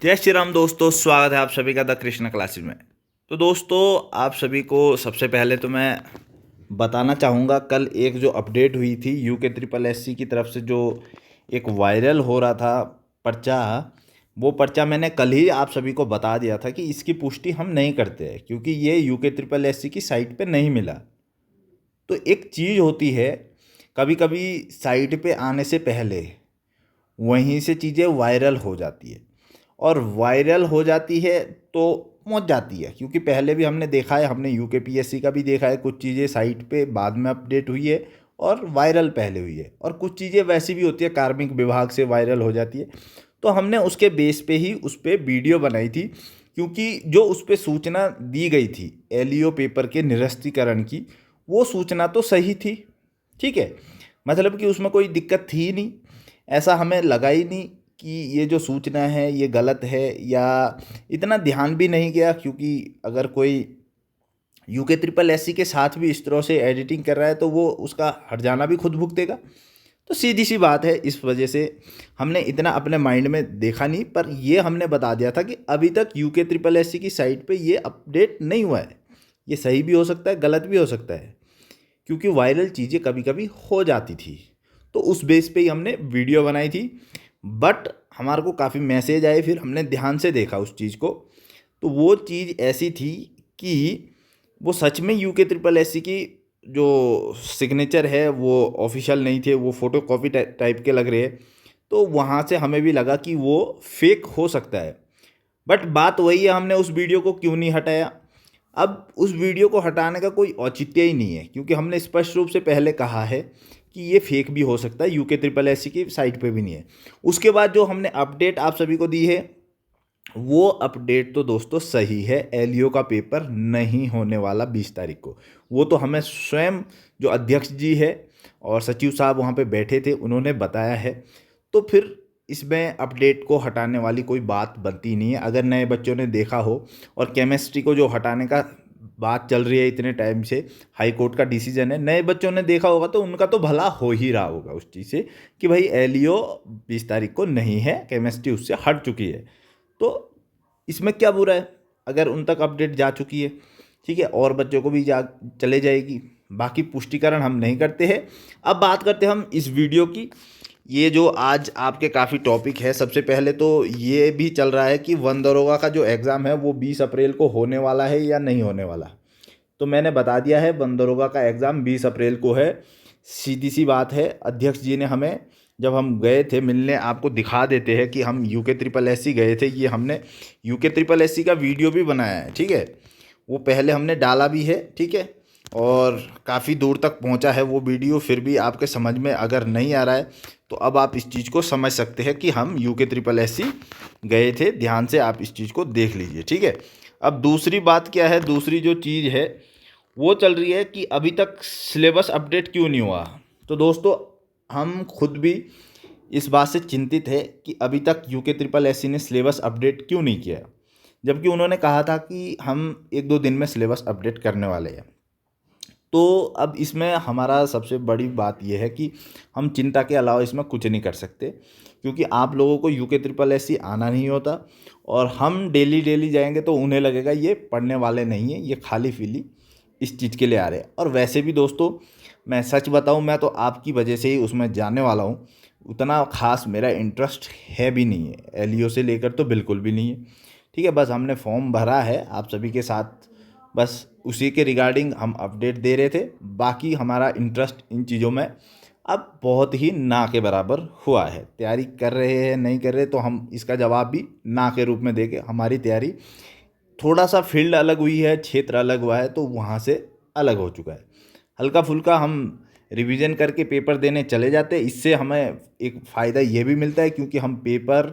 जय श्री राम दोस्तों, स्वागत है आप सभी का द कृष्ण क्लासेस में। तो दोस्तों, आप सभी को सबसे पहले तो मैं बताना चाहूँगा, कल एक जो अपडेट हुई थी यूके ट्रिपल एससी की तरफ से, जो एक वायरल हो रहा था पर्चा, वो पर्चा मैंने कल ही आप सभी को बता दिया था कि इसकी पुष्टि हम नहीं करते हैं क्योंकि ये यूके ट्रिपल एससी की साइट पे नहीं मिला। तो एक चीज़ होती है, कभी कभी साइट पे आने से पहले वहीं से चीज़ें वायरल हो जाती है, और वायरल हो जाती है तो पहुंच जाती है, क्योंकि पहले भी हमने देखा है, हमने यूके पीएससी का भी देखा है, कुछ चीज़ें साइट पे बाद में अपडेट हुई है और वायरल पहले हुई है, और कुछ चीज़ें वैसी भी होती है कार्मिक विभाग से वायरल हो जाती है। तो हमने उसके बेस पे ही उस पर वीडियो बनाई थी, क्योंकि जो उस पर सूचना दी गई थी एलईओ पेपर के निरस्तीकरण की, वो सूचना तो सही थी, ठीक है, मतलब कि उसमें कोई दिक्कत थी नहीं, ऐसा हमें लगा ही नहीं कि ये जो सूचना है ये गलत है, या इतना ध्यान भी नहीं गया, क्योंकि अगर कोई यूके ट्रिपल एससी के साथ भी इस तरह से एडिटिंग कर रहा है तो वो उसका हट जाना भी खुद भुगतेगा। तो सीधी सी बात है, इस वजह से हमने इतना अपने माइंड में देखा नहीं, पर ये हमने बता दिया था कि अभी तक यूके ट्रिपल एससी की साइट पे ये अपडेट नहीं हुआ है। ये सही भी हो सकता है, गलत भी हो सकता है, क्योंकि वायरल चीज़ें कभी कभी हो जाती थी। तो उस बेस पे ही हमने वीडियो बनाई थी, बट हमारे को काफ़ी मैसेज आए, फिर हमने ध्यान से देखा उस चीज़ को, तो वो चीज़ ऐसी थी कि वो सच में यूके ट्रिपल एससी की जो सिग्नेचर है वो ऑफिशियल नहीं थे, वो फ़ोटो कॉपी टाइप के लग रहे हैं। तो वहाँ से हमें भी लगा कि वो फेक हो सकता है, बट बात वही है, हमने उस वीडियो को क्यों नहीं हटाया। अब उस वीडियो को हटाने का कोई औचित्य ही नहीं है, क्योंकि हमने स्पष्ट रूप से पहले कहा है कि ये फेक भी हो सकता है, यूके ट्रिपल एससी की साइट पे भी नहीं है। उसके बाद जो हमने अपडेट आप सभी को दी है, वो अपडेट तो दोस्तों सही है, एलईओ का पेपर नहीं होने वाला 20 तारीख को। वो तो हमें स्वयं जो अध्यक्ष जी है और सचिव साहब वहाँ पे बैठे थे, उन्होंने बताया है। तो फिर इसमें अपडेट को हटाने वाली कोई बात बनती नहीं है। अगर नए बच्चों ने देखा हो, और केमिस्ट्री को जो हटाने का बात चल रही है इतने टाइम से, हाई कोर्ट का डिसीजन है, नए बच्चों ने देखा होगा तो उनका तो भला हो ही रहा होगा उस चीज़ से कि भाई एलईओ 20 तारीख को नहीं है, केमिस्ट्री उससे हट चुकी है। तो इसमें क्या बुरा है अगर उन तक अपडेट जा चुकी है, ठीक है, और बच्चों को भी जा चले जाएगी। बाकी पुष्टिकरण हम नहीं करते हैं। अब बात करते हैं हम इस वीडियो की। ये जो आज आपके काफ़ी टॉपिक है, सबसे पहले तो ये भी चल रहा है कि वन दरोगा का जो एग्ज़ाम है वो 20 अप्रैल को होने वाला है या नहीं होने वाला। तो मैंने बता दिया है, वन दरोगा का एग्ज़ाम 20 अप्रैल को है। सीधी सी बात है, अध्यक्ष जी ने हमें, जब हम गए थे मिलने, आपको दिखा देते हैं कि हम यूके ट्रिपल एससी गए थे, ये हमने यूके ट्रिपल एससी का वीडियो भी बनाया है, ठीक है, वो पहले हमने डाला भी है, ठीक है, और काफ़ी दूर तक पहुंचा है वो वीडियो। फिर भी आपके समझ में अगर नहीं आ रहा है तो अब आप इस चीज़ को समझ सकते हैं कि हम यूके ट्रिपल एससी गए थे। ध्यान से आप इस चीज़ को देख लीजिए, ठीक है। अब दूसरी बात क्या है, दूसरी जो चीज़ है वो चल रही है कि अभी तक सिलेबस अपडेट क्यों नहीं हुआ। तो दोस्तों, हम खुद भी इस बात से चिंतित है कि अभी तक यूके ट्रिपल एससी ने सिलेबस अपडेट क्यों नहीं किया, जबकि उन्होंने कहा था कि हम 1-2 दिन में सिलेबस अपडेट करने वाले हैं। तो अब इसमें हमारा सबसे बड़ी बात यह है कि हम चिंता के अलावा इसमें कुछ नहीं कर सकते, क्योंकि आप लोगों को यूके ट्रिपल एससी आना नहीं होता, और हम डेली डेली जाएंगे तो उन्हें लगेगा ये पढ़ने वाले नहीं हैं, ये खाली फीली इस चीज़ के लिए आ रहे हैं। और वैसे भी दोस्तों, मैं सच बताऊं, मैं तो आपकी वजह से ही उसमें जाने वाला हूं। उतना खास मेरा इंटरेस्ट है भी नहीं है, एलईओ से लेकर तो बिल्कुल भी नहीं है, ठीक है। बस हमने फॉर्म भरा है आप सभी के साथ, बस उसी के रिगार्डिंग हम अपडेट दे रहे थे। बाकी हमारा इंटरेस्ट इन चीज़ों में अब बहुत ही ना के बराबर हुआ है। तैयारी कर रहे हैं नहीं कर रहे, तो हम इसका जवाब भी ना के रूप में देंगे। हमारी तैयारी थोड़ा सा फील्ड अलग हुई है, क्षेत्र अलग हुआ है, तो वहाँ से अलग हो चुका है। हल्का फुल्का हम रिवीजन करके पेपर देने चले जाते हैं। इससे हमें एक फ़ायदा ये भी मिलता है, क्योंकि हम पेपर,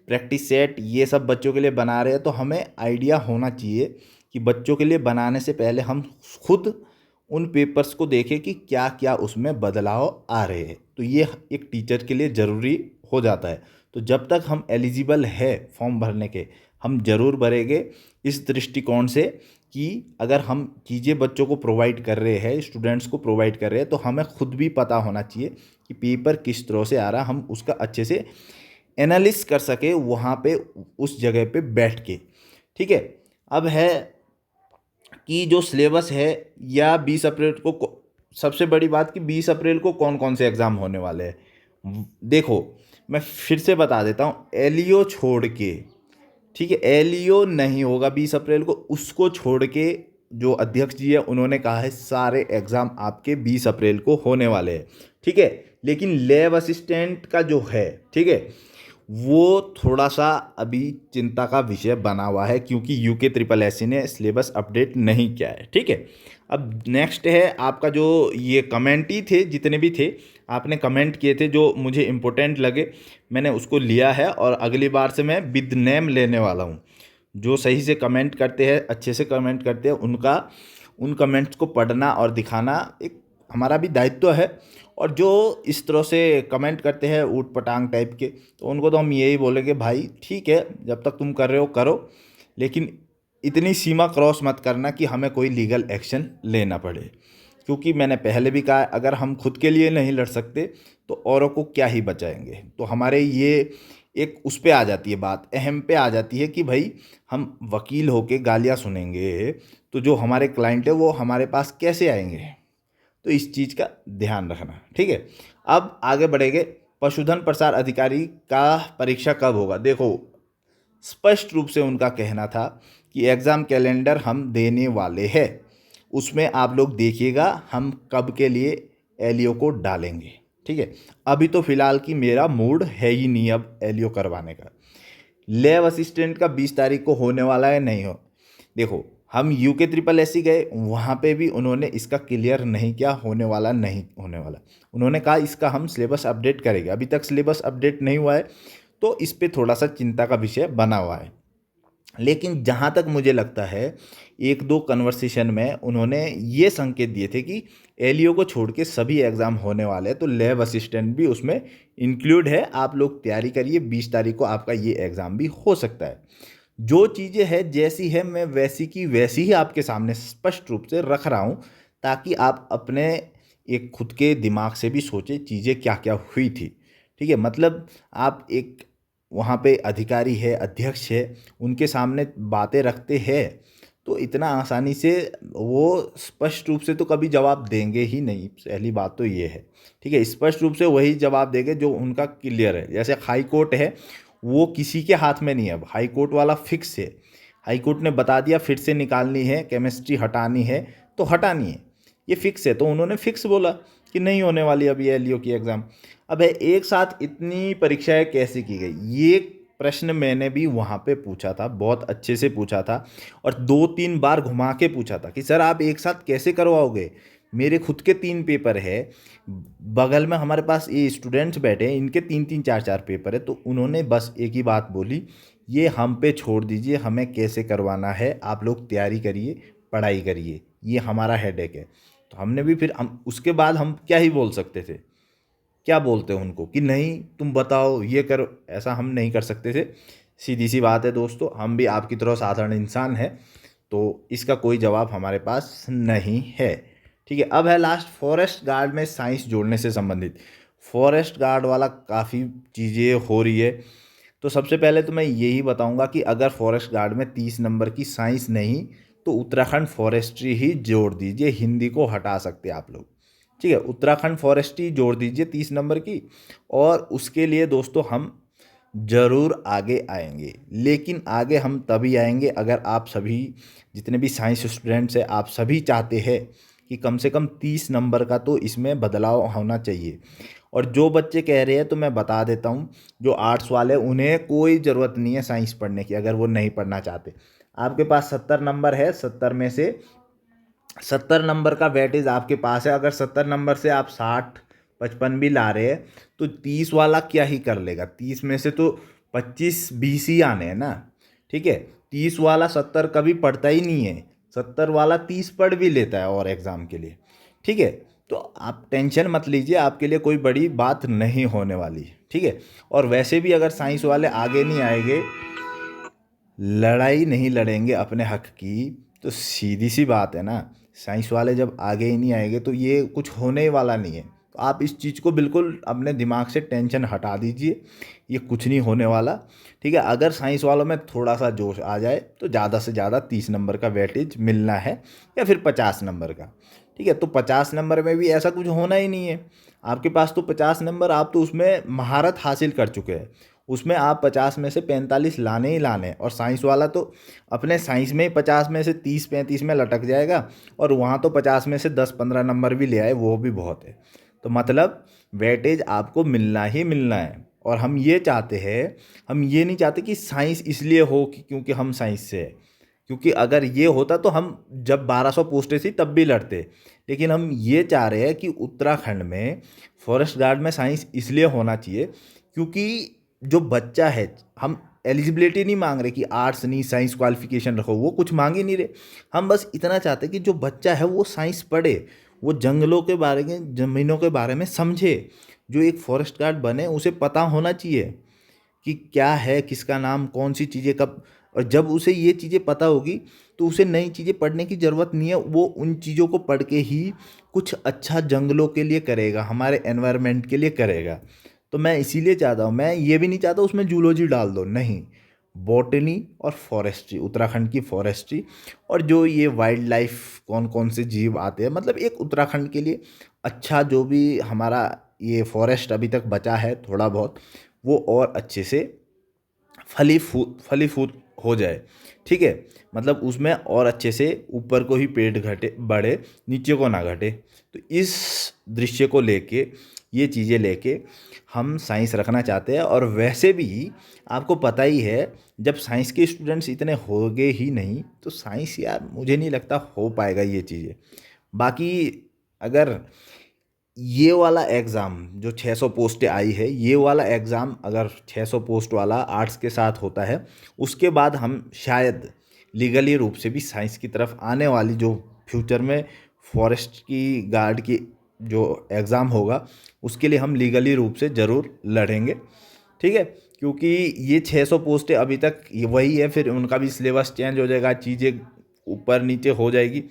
प्रैक्टिस सेट ये सब बच्चों के लिए बना रहे हैं, तो हमें आइडिया होना चाहिए कि बच्चों के लिए बनाने से पहले हम खुद उन पेपर्स को देखें कि क्या क्या उसमें बदलाव आ रहे हैं। तो ये एक टीचर के लिए ज़रूरी हो जाता है। तो जब तक हम एलिजिबल है फॉर्म भरने के, हम ज़रूर भरेंगे इस दृष्टिकोण से कि अगर हम चीज़ें बच्चों को प्रोवाइड कर रहे हैं, स्टूडेंट्स को प्रोवाइड कर रहे हैं, तो हमें खुद भी पता होना चाहिए कि पेपर किस तरह से आ रहा है, हम उसका अच्छे से एनालिस कर सके वहाँ पे उस जगह पे बैठ के। ठीक है, अब है कि जो सिलेबस है या 20 अप्रैल सबसे बड़ी बात कि 20 अप्रैल को कौन कौन से एग्ज़ाम होने वाले हैं। देखो मैं फिर से बता देता हूँ, एलियो छोड़ के, ठीक है, एलियो नहीं होगा 20 अप्रैल को, उसको छोड़ के जो अध्यक्ष जी है उन्होंने कहा है सारे एग्ज़ाम आपके 20 अप्रैल को होने वाले हैं। ठीक है, लेकिन लैब असिस्टेंट का जो है, ठीक है, वो थोड़ा सा अभी चिंता का विषय बना हुआ है क्योंकि यूके ट्रिपल एस ने सिलेबस अपडेट नहीं किया है। ठीक है, अब नेक्स्ट है आपका जो ये कमेंट ही थे, जितने भी थे आपने कमेंट किए थे जो मुझे इम्पोर्टेंट लगे, मैंने उसको लिया है और अगली बार से मैं विद नेम लेने वाला हूँ। जो सही से कमेंट करते हैं, अच्छे से कमेंट करते हैं, उन कमेंट्स को पढ़ना और दिखाना एक हमारा भी दायित्व है। और जो इस तरह से कमेंट करते हैं ऊट पटांग टाइप के, तो उनको तो हम यही बोलेंगे भाई ठीक है, जब तक तुम कर रहे हो करो, लेकिन इतनी सीमा क्रॉस मत करना कि हमें कोई लीगल एक्शन लेना पड़े। क्योंकि मैंने पहले भी कहा, अगर हम खुद के लिए नहीं लड़ सकते तो औरों को क्या ही बचाएंगे। तो हमारे ये एक उस पे आ जाती है बात, अहम पे आ जाती है कि भाई हम वकील होके गालियाँ सुनेंगे तो जो हमारे क्लाइंट है वो हमारे पास कैसे आएंगे। तो इस चीज़ का ध्यान रखना। ठीक है, अब आगे बढ़ेंगे। पशुधन प्रसार अधिकारी का परीक्षा कब होगा। देखो स्पष्ट रूप से उनका कहना था कि एग्ज़ाम कैलेंडर हम देने वाले हैं, उसमें आप लोग देखिएगा हम कब के लिए एलियो को डालेंगे। ठीक है, अभी तो फ़िलहाल की मेरा मूड है ही नहीं अब एलियो करवाने का। लैब असिस्टेंट का 20 तारीख को होने वाला है, नहीं हो। देखो हम यूके ट्रिपल एस गए, वहाँ पे भी उन्होंने इसका क्लियर नहीं किया, होने वाला नहीं होने वाला। उन्होंने कहा इसका हम सिलेबस अपडेट करेंगे, अभी तक सिलेबस अपडेट नहीं हुआ है, तो इस पे थोड़ा सा चिंता का विषय बना हुआ है। लेकिन जहाँ तक मुझे लगता है, एक दो कन्वर्सेशन में उन्होंने ये संकेत दिए थे कि एलियो को छोड़ के सभी एग्ज़ाम होने वाले हैं, तो लैब असिस्टेंट भी उसमें इंक्लूड है, आप लोग तैयारी करिए, 20 तारीख को आपका ये एग्ज़ाम भी हो सकता है। जो चीज़ें हैं जैसी है मैं वैसी की वैसी ही आपके सामने स्पष्ट रूप से रख रहा हूँ, ताकि आप अपने एक खुद के दिमाग से भी सोचें चीज़ें क्या क्या हुई थी। ठीक है, मतलब आप एक वहाँ पे अधिकारी है, अध्यक्ष है, उनके सामने बातें रखते हैं तो इतना आसानी से वो स्पष्ट रूप से तो कभी जवाब देंगे ही नहीं, पहली बात तो ये है। ठीक है, स्पष्ट रूप से वही जवाब देंगे जो उनका क्लियर है। जैसे हाई कोर्ट है, वो किसी के हाथ में नहीं है, अब हाई कोर्ट वाला फिक्स है, हाई कोर्ट ने बता दिया फिर से निकालनी है, केमिस्ट्री हटानी है तो हटानी है, ये फिक्स है। तो उन्होंने फिक्स बोला कि नहीं होने वाली अभी एलियो की एग्ज़ाम। अब है एक साथ इतनी परीक्षाएं कैसे की गई, ये प्रश्न मैंने भी वहाँ पे पूछा था, बहुत अच्छे से पूछा था और 2-3 बार घुमा के पूछा था कि सर आप एक साथ कैसे करवाओगे, मेरे खुद के 3 पेपर है, बगल में हमारे पास ये स्टूडेंट्स बैठे हैं, इनके 3-3 4-4 पेपर है। तो उन्होंने बस एक ही बात बोली, ये हम पे छोड़ दीजिए, हमें कैसे करवाना है, आप लोग तैयारी करिए, पढ़ाई करिए, ये हमारा हेडेक है। तो हमने भी फिर हम उसके बाद हम क्या ही बोल सकते थे, क्या बोलते हैं उनको कि नहीं तुम बताओ ये करो, ऐसा हम नहीं कर सकते थे। सीधी सी बात है दोस्तों, हम भी आपकी तरह साधारण इंसान हैं, तो इसका कोई जवाब हमारे पास नहीं है। ठीक है, अब है लास्ट, फॉरेस्ट गार्ड में साइंस जोड़ने से संबंधित। फॉरेस्ट गार्ड वाला काफ़ी चीज़ें हो रही है। तो सबसे पहले तो मैं यही बताऊंगा कि अगर फॉरेस्ट गार्ड में 30 नंबर की साइंस नहीं, तो उत्तराखंड फॉरेस्ट्री ही जोड़ दीजिए, हिंदी को हटा सकते हैं आप लोग। ठीक है, उत्तराखंड फॉरेस्ट्री जोड़ दीजिए 30 नंबर की, और उसके लिए दोस्तों हम ज़रूर आगे आएंगे। लेकिन आगे हम तभी आएंगे अगर आप सभी जितने भी साइंस स्टूडेंट्स हैं, आप सभी चाहते हैं कि कम से कम 30 नंबर का तो इसमें बदलाव होना चाहिए। और जो बच्चे कह रहे हैं तो मैं बता देता हूँ, जो आर्ट्स वाले उन्हें कोई ज़रूरत नहीं है साइंस पढ़ने की, अगर वो नहीं पढ़ना चाहते। आपके पास 70 नंबर है, 70 में से 70 नंबर का वेटेज आपके पास है। अगर 70 नंबर से आप 60-55 भी ला रहे हैं तो 30 वाला क्या ही कर लेगा, 30 में से तो 25-20 ही आने हैं ना। ठीक है, 30 वाला 70 कभी पढ़ता ही नहीं है, 70 वाला 30 पढ़ भी लेता है और एग्ज़ाम के लिए। ठीक है, तो आप टेंशन मत लीजिए, आपके लिए कोई बड़ी बात नहीं होने वाली। ठीक है, और वैसे भी अगर साइंस वाले आगे नहीं आएंगे, लड़ाई नहीं लड़ेंगे अपने हक की, तो सीधी सी बात है ना, साइंस वाले जब आगे ही नहीं आएंगे तो ये कुछ होने ही वाला नहीं है। तो आप इस चीज़ को बिल्कुल अपने दिमाग से टेंशन हटा दीजिए, ये कुछ नहीं होने वाला। ठीक है, अगर साइंस वालों में थोड़ा सा जोश आ जाए तो ज़्यादा से ज़्यादा 30 नंबर का वेटेज मिलना है, या फिर 50 नंबर का। ठीक है, तो 50 नंबर में भी ऐसा कुछ होना ही नहीं है। आपके पास तो 50 नंबर, आप तो उसमें महारत हासिल कर चुके हैं, उसमें आप 50 में से 45 लाने ही लाने हैं। और साइंस वाला तो अपने साइंस में ही 50 में से 30-35 में लटक जाएगा, और वहाँ तो 50 में से 10-15 नंबर भी ले आए, वो भी बहुत है। तो मतलब वेटेज आपको मिलना ही मिलना है। और हम ये चाहते हैं, हम ये नहीं चाहते कि साइंस इसलिए हो कि क्योंकि हम साइंस से है, क्योंकि अगर ये होता तो हम जब 1200 पोस्टें थी तब भी लड़ते। लेकिन हम ये चाह रहे हैं कि उत्तराखंड में फॉरेस्ट गार्ड में साइंस इसलिए होना चाहिए क्योंकि जो बच्चा है, हम एलिजिबिलिटी नहीं मांग रहे कि आर्ट्स नहीं साइंस क्वालिफिकेशन रखो, वो कुछ मांग ही नहीं रहे। हम बस इतना चाहते हैं कि जो बच्चा है वो साइंस पढ़े, वो जंगलों के बारे में, ज़मीनों के बारे में समझे। जो एक फॉरेस्ट गार्ड बने उसे पता होना चाहिए कि क्या है, किसका नाम, कौन सी चीज़ें कब। और जब उसे ये चीज़ें पता होगी तो उसे नई चीज़ें पढ़ने की ज़रूरत नहीं है, वो उन चीज़ों को पढ़ के ही कुछ अच्छा जंगलों के लिए करेगा, हमारे एनवायरनमेंट के लिए करेगा। तो मैं इसीलिए चाहता हूँ, मैं ये भी नहीं चाहता उसमें जूलॉजी डाल दो, नहीं। बॉटनी और फॉरेस्ट्री, उत्तराखंड की फॉरेस्ट्री, और जो ये वाइल्ड लाइफ कौन कौन से जीव आते हैं, मतलब एक उत्तराखंड के लिए अच्छा, जो भी हमारा ये फॉरेस्ट अभी तक बचा है थोड़ा बहुत, वो और अच्छे से फली फूल हो जाए। ठीक है, मतलब उसमें और अच्छे से ऊपर को ही पेड़ घटे बढ़े, नीचे को ना घटे। तो इस दृश्य को लेके, ये चीज़ें लेके हम साइंस रखना चाहते हैं। और वैसे भी आपको पता ही है, जब साइंस के स्टूडेंट्स इतने होंगे ही नहीं तो साइंस, यार मुझे नहीं लगता हो पाएगा ये चीज़ें। बाकी अगर ये वाला एग्ज़ाम जो 600 पोस्टें आई है, ये वाला एग्ज़ाम अगर 600 पोस्ट वाला आर्ट्स के साथ होता है, उसके बाद हम शायद लीगली रूप से भी साइंस की तरफ आने वाली, जो फ्यूचर में फॉरेस्ट की गार्ड की जो एग्ज़ाम होगा, उसके लिए हम लीगली रूप से ज़रूर लड़ेंगे। ठीक है, क्योंकि ये 600 पोस्टें अभी तक ये वही है, फिर उनका भी सिलेबस चेंज हो जाएगा, चीज़ें ऊपर नीचे हो जाएगी।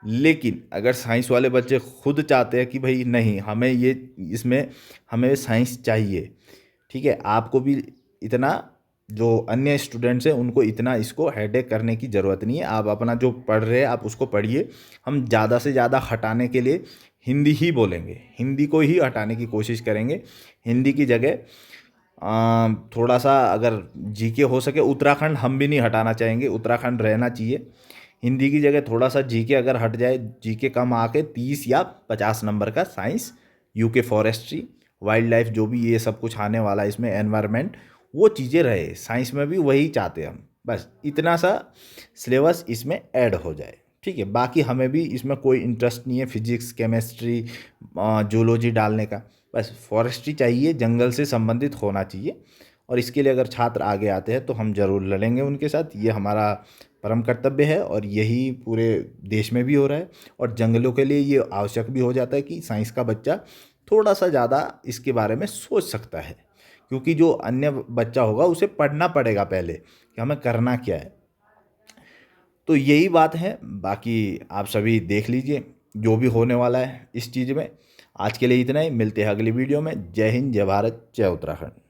लेकिन अगर साइंस वाले बच्चे खुद चाहते हैं कि भाई नहीं, हमें ये, इसमें हमें साइंस चाहिए, ठीक है, आपको भी इतना, जो अन्य स्टूडेंट्स हैं उनको इतना इसको हेडेक करने की ज़रूरत नहीं है। आप अपना जो पढ़ रहे हैं आप उसको पढ़िए। हम ज़्यादा से ज़्यादा हटाने के लिए हिंदी ही बोलेंगे, हिंदी को ही हटाने की कोशिश करेंगे। हिंदी की जगह थोड़ा सा अगर जीके हो सके, उत्तराखंड हम भी नहीं हटाना चाहेंगे, उत्तराखंड रहना चाहिए। हिंदी की जगह थोड़ा सा जीके अगर हट जाए, जीके कम आके 30 या 50 नंबर का science, UK forestry, wild life, जो भी ये सब कुछ आने वाला है इसमें, एनवायरनमेंट, वो चीज़ें रहे। साइंस में भी वही चाहते हैं हम, बस इतना सा सिलेबस इसमें ऐड हो जाए। ठीक है, बाकी हमें भी इसमें कोई इंटरेस्ट नहीं है फिजिक्स, केमिस्ट्री, जूलॉजी डालने का। बस फॉरेस्ट्री चाहिए, जंगल से संबंधित होना चाहिए। और इसके लिए अगर छात्र आगे आते हैं तो हम ज़रूर लड़ेंगे उनके साथ, ये हमारा परम कर्तव्य है। और यही पूरे देश में भी हो रहा है। और जंगलों के लिए ये आवश्यक भी हो जाता है कि साइंस का बच्चा थोड़ा सा ज़्यादा इसके बारे में सोच सकता है, क्योंकि जो अन्य बच्चा होगा उसे पढ़ना पड़ेगा पहले कि हमें करना क्या है। तो यही बात है, बाकी आप सभी देख लीजिए जो भी होने वाला है इस चीज़ में। आज के लिए इतना ही, मिलते हैं अगली वीडियो में। जय हिंद, जय भारत, जय उत्तराखंड।